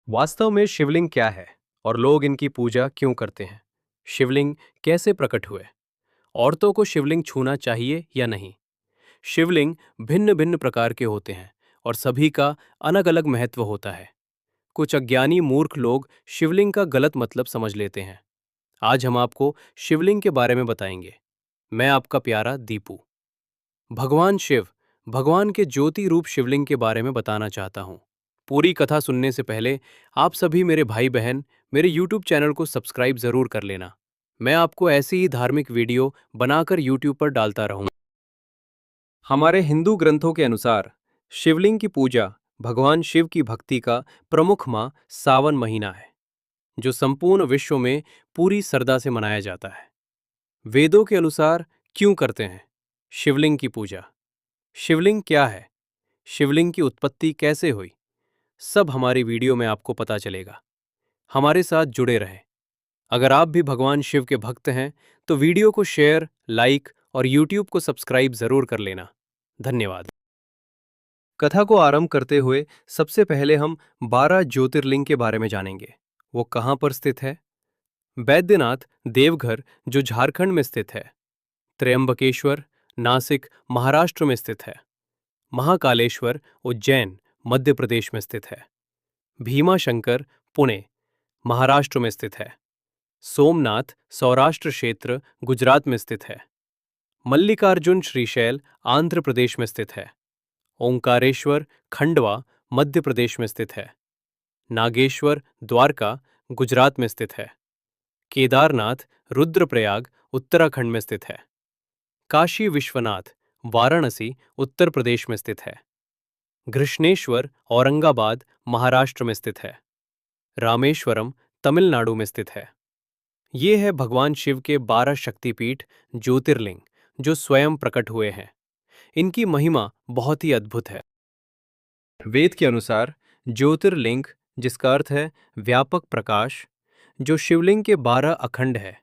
वास्तव में शिवलिंग क्या है और लोग इनकी पूजा क्यों करते हैं? शिवलिंग कैसे प्रकट हुए? औरतों को शिवलिंग छूना चाहिए या नहीं? शिवलिंग भिन्न भिन्न प्रकार के होते हैं और सभी का अलग अलग महत्व होता है। कुछ अज्ञानी मूर्ख लोग शिवलिंग का गलत मतलब समझ लेते हैं। आज हम आपको शिवलिंग के बारे में बताएंगे। मैं आपका प्यारा दीपू। भगवान शिव, भगवान के ज्योति रूप शिवलिंग के बारे में बताना चाहता हूँ। पूरी कथा सुनने से पहले आप सभी मेरे भाई बहन मेरे YouTube चैनल को सब्सक्राइब जरूर कर लेना। मैं आपको ऐसी ही धार्मिक वीडियो बनाकर YouTube पर डालता रहूंगा। हमारे हिंदू ग्रंथों के अनुसार शिवलिंग की पूजा भगवान शिव की भक्ति का प्रमुख माह सावन महीना है, जो संपूर्ण विश्व में पूरी श्रद्धा से मनाया जाता है। वेदों के अनुसार क्यों करते हैं शिवलिंग की पूजा? शिवलिंग क्या है? शिवलिंग की उत्पत्ति कैसे हुई? सब हमारी वीडियो में आपको पता चलेगा। हमारे साथ जुड़े रहें। अगर आप भी भगवान शिव के भक्त हैं तो वीडियो को शेयर, लाइक और YouTube को सब्सक्राइब जरूर कर लेना। धन्यवाद। कथा को आरंभ करते हुए सबसे पहले हम 12 ज्योतिर्लिंग के बारे में जानेंगे। वो कहाँ पर स्थित है? बैद्यनाथ, देवघर, जो झारखंड में स्थित है। त्र्यंबकेश्वर, नासिक, महाराष्ट्र में स्थित है। महाकालेश्वर, उज्जैन, मध्य प्रदेश में स्थित है। भीमाशंकर, पुणे, महाराष्ट्र में स्थित है। सोमनाथ, सौराष्ट्र क्षेत्र, गुजरात में स्थित है। मल्लिकार्जुन श्रीशैल, आंध्र प्रदेश में स्थित है। ओंकारेश्वर, खंडवा, मध्य प्रदेश में स्थित है। नागेश्वर, द्वारका, गुजरात में स्थित है। केदारनाथ, रुद्रप्रयाग, उत्तराखंड में स्थित है। काशी विश्वनाथ, वाराणसी, उत्तर प्रदेश में स्थित है। घृष्णेश्वर, औरंगाबाद, महाराष्ट्र में स्थित है। रामेश्वरम, तमिलनाडु में स्थित है। ये है भगवान शिव के 12 शक्तिपीठ ज्योतिर्लिंग जो स्वयं प्रकट हुए हैं। इनकी महिमा बहुत ही अद्भुत है। वेद के अनुसार ज्योतिर्लिंग, जिसका अर्थ है व्यापक प्रकाश, जो शिवलिंग के 12 अखंड है।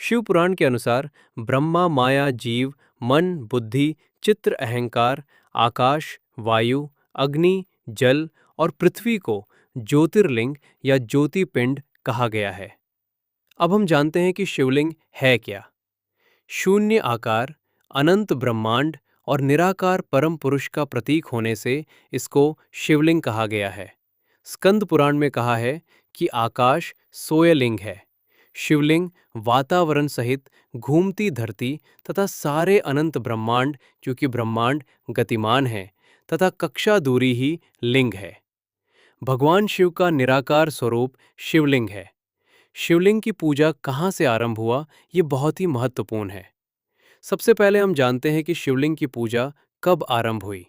शिव पुराण के अनुसार ब्रह्मा, माया, जीव, मन, बुद्धि, चित्र, अहंकार, आकाश, वायु, अग्नि, जल और पृथ्वी को ज्योतिर्लिंग या ज्योतिपिंड कहा गया है। अब हम जानते हैं कि शिवलिंग है क्या। शून्य आकार, अनंत ब्रह्मांड और निराकार परम पुरुष का प्रतीक होने से इसको शिवलिंग कहा गया है। स्कंद पुराण में कहा है कि आकाश सोयलिंग है। शिवलिंग वातावरण सहित घूमती धरती तथा सारे अनंत ब्रह्मांड, क्योंकि ब्रह्मांड गतिमान है, तथा कक्षा दूरी ही लिंग है। भगवान शिव का निराकार स्वरूप शिवलिंग है। शिवलिंग की पूजा कहाँ से आरंभ हुआ, ये बहुत ही महत्वपूर्ण है। सबसे पहले हम जानते हैं कि शिवलिंग की पूजा कब आरंभ हुई।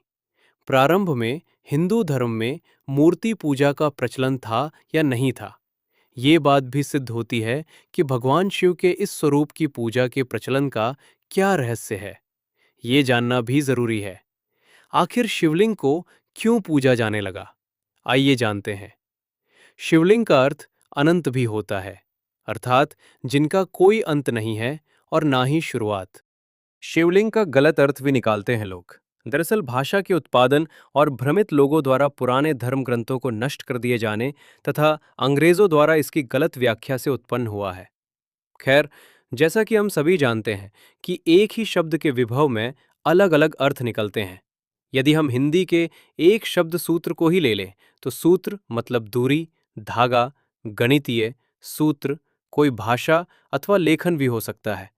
प्रारंभ में हिंदू धर्म में मूर्ति पूजा का प्रचलन था या नहीं था, ये बात भी सिद्ध होती है कि भगवान शिव के इस स्वरूप की पूजा के प्रचलन का क्या रहस्य है, ये जानना भी जरूरी है। आखिर शिवलिंग को क्यों पूजा जाने लगा, आइए जानते हैं। शिवलिंग का अर्थ अनंत भी होता है, अर्थात जिनका कोई अंत नहीं है और ना ही शुरुआत। शिवलिंग का गलत अर्थ भी निकालते हैं लोग। दरअसल भाषा के उत्पादन और भ्रमित लोगों द्वारा पुराने धर्म ग्रंथों को नष्ट कर दिए जाने तथा अंग्रेजों द्वारा इसकी गलत व्याख्या से उत्पन्न हुआ है। खैर, जैसा कि हम सभी जानते हैं कि एक ही शब्द के विभव में अलग अलग अर्थ निकलते हैं। यदि हम हिंदी के एक शब्द सूत्र को ही ले लें तो सूत्र मतलब दूरी, धागा, गणितीय सूत्र, कोई भाषा अथवा लेखन भी हो सकता है।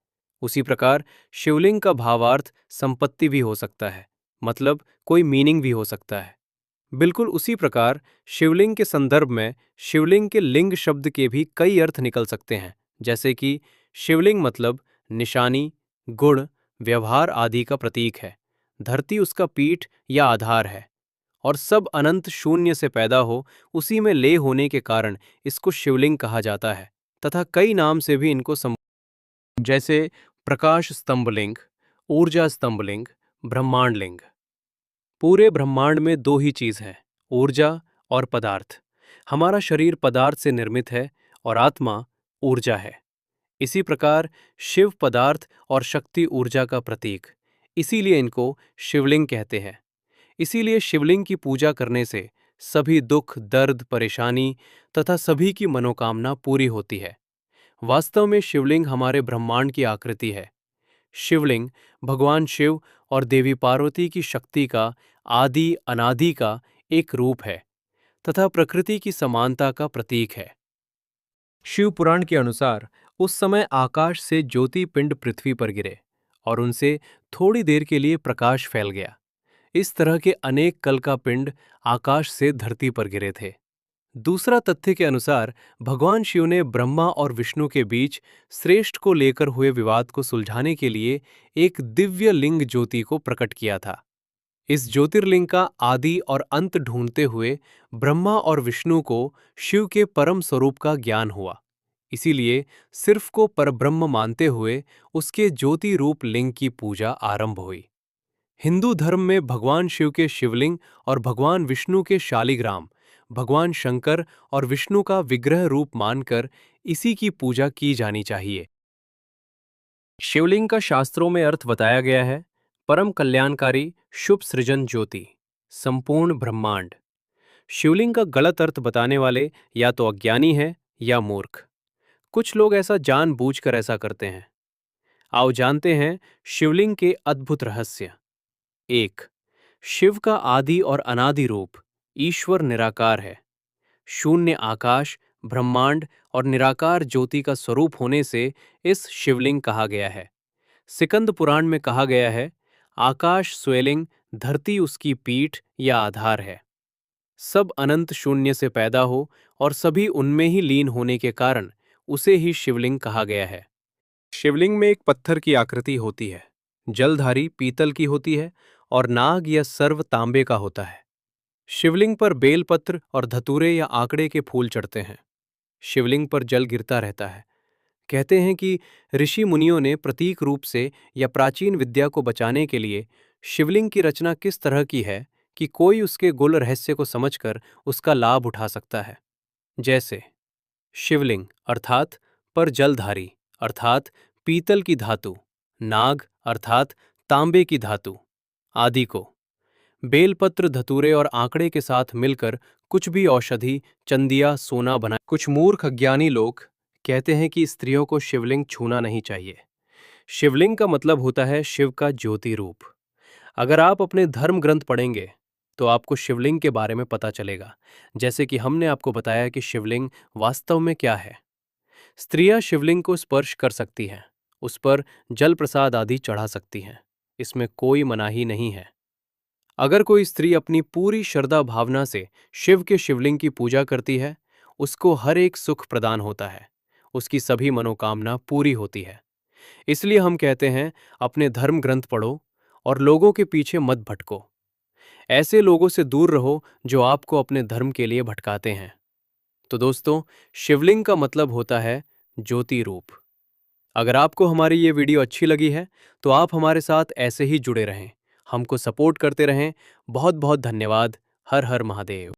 उसी प्रकार शिवलिंग का भावार्थ संपत्ति भी हो सकता है, मतलब कोई मीनिंग भी हो सकता है। बिल्कुल उसी प्रकार शिवलिंग के संदर्भ में शिवलिंग के लिंग शब्द के भी कई अर्थ निकल सकते हैं, जैसे कि शिवलिंग मतलब निशानी, गुण, व्यवहार आदि का प्रतीक है। धरती उसका पीठ या आधार है और सब अनंत शून्य से पैदा हो, उसी में लय होने के कारण इसको शिवलिंग कहा जाता है। तथा कई नाम से भी इनको जैसे प्रकाश स्तंभलिंग, ऊर्जा स्तंभलिंग, ब्रह्मांड लिंग। पूरे ब्रह्मांड में दो ही चीज हैं, ऊर्जा और पदार्थ। हमारा शरीर पदार्थ से निर्मित है और आत्मा ऊर्जा है। इसी प्रकार शिव पदार्थ और शक्ति ऊर्जा का प्रतीक, इसीलिए इनको शिवलिंग कहते हैं। इसीलिए शिवलिंग की पूजा करने से सभी दुख, दर्द, परेशानी तथा सभी की मनोकामना पूरी होती है। वास्तव में शिवलिंग हमारे ब्रह्मांड की आकृति है। शिवलिंग भगवान शिव और देवी पार्वती की शक्ति का आदि अनादि का एक रूप है तथा प्रकृति की समानता का प्रतीक है। शिव पुराण के अनुसार उस समय आकाश से ज्योति पिंड पृथ्वी पर गिरे और उनसे थोड़ी देर के लिए प्रकाश फैल गया। इस तरह के अनेक कल का पिंड आकाश से धरती पर गिरे थे। दूसरा तथ्य के अनुसार भगवान शिव ने ब्रह्मा और विष्णु के बीच श्रेष्ठ को लेकर हुए विवाद को सुलझाने के लिए एक दिव्य लिंग ज्योति को प्रकट किया था। इस ज्योतिर्लिंग का आदि और अंत ढूंढते हुए ब्रह्मा और विष्णु को शिव के परम स्वरूप का ज्ञान हुआ। इसीलिए सिर्फ को परब्रह्म मानते हुए उसके ज्योति रूप लिंग की पूजा आरंभ हुई। हिंदू धर्म में भगवान शिव के शिवलिंग और भगवान विष्णु के शालिग्राम, भगवान शंकर और विष्णु का विग्रह रूप मानकर इसी की पूजा की जानी चाहिए। शिवलिंग का शास्त्रों में अर्थ बताया गया है, परम कल्याणकारी शुभ सृजन ज्योति, संपूर्ण ब्रह्मांड। शिवलिंग का गलत अर्थ बताने वाले या तो अज्ञानी हैं या मूर्ख। कुछ लोग ऐसा जानबूझकर ऐसा करते हैं। आओ जानते हैं शिवलिंग के अद्भुत रहस्य। 1. शिव का आदि और अनादि रूप ईश्वर निराकार है। शून्य आकाश, ब्रह्मांड और निराकार ज्योति का स्वरूप होने से इस शिवलिंग कहा गया है। सिकंद पुराण में कहा गया है, आकाश स्वयलिंग, धरती उसकी पीठ या आधार है। सब अनंत शून्य से पैदा हो और सभी उनमें ही लीन होने के कारण उसे ही शिवलिंग कहा गया है। शिवलिंग में एक पत्थर की आकृति होती है, जलधारी पीतल की होती है और नाग या सर्व तांबे का होता है। शिवलिंग पर बेलपत्र और धतूरे या आकड़े के फूल चढ़ते हैं। शिवलिंग पर जल गिरता रहता है। कहते हैं कि ऋषि मुनियों ने प्रतीक रूप से या प्राचीन विद्या को बचाने के लिए शिवलिंग की रचना किस तरह की है कि कोई उसके गुल रहस्य को समझकर उसका लाभ उठा सकता है। जैसे शिवलिंग अर्थात पर जलधारी अर्थात पीतल की धातु, नाग अर्थात तांबे की धातु आदि को बेलपत्र, धतूरे और आंकड़े के साथ मिलकर कुछ भी औषधि, चंदिया, सोना बना। कुछ मूर्ख अज्ञानी लोग कहते हैं कि स्त्रियों को शिवलिंग छूना नहीं चाहिए। शिवलिंग का मतलब होता है शिव का ज्योति रूप। अगर आप अपने धर्म ग्रंथ पढ़ेंगे तो आपको शिवलिंग के बारे में पता चलेगा, जैसे कि हमने आपको बताया कि शिवलिंग वास्तव में क्या है। स्त्रियां शिवलिंग को स्पर्श कर सकती हैं, उस पर जल प्रसाद आदि चढ़ा सकती हैं। इसमें कोई मनाही नहीं है। अगर कोई स्त्री अपनी पूरी श्रद्धा भावना से शिव के शिवलिंग की पूजा करती है, उसको हर एक सुख प्रदान होता है, उसकी सभी मनोकामना पूरी होती है। इसलिए हम कहते हैं, अपने धर्म ग्रंथ पढ़ो और लोगों के पीछे मत भटको। ऐसे लोगों से दूर रहो जो आपको अपने धर्म के लिए भटकाते हैं। तो दोस्तों, शिवलिंग का मतलब होता है ज्योति रूप। अगर आपको हमारी ये वीडियो अच्छी लगी है तो आप हमारे साथ ऐसे ही जुड़े रहें, हमको सपोर्ट करते रहें। बहुत बहुत धन्यवाद। हर हर महादेव।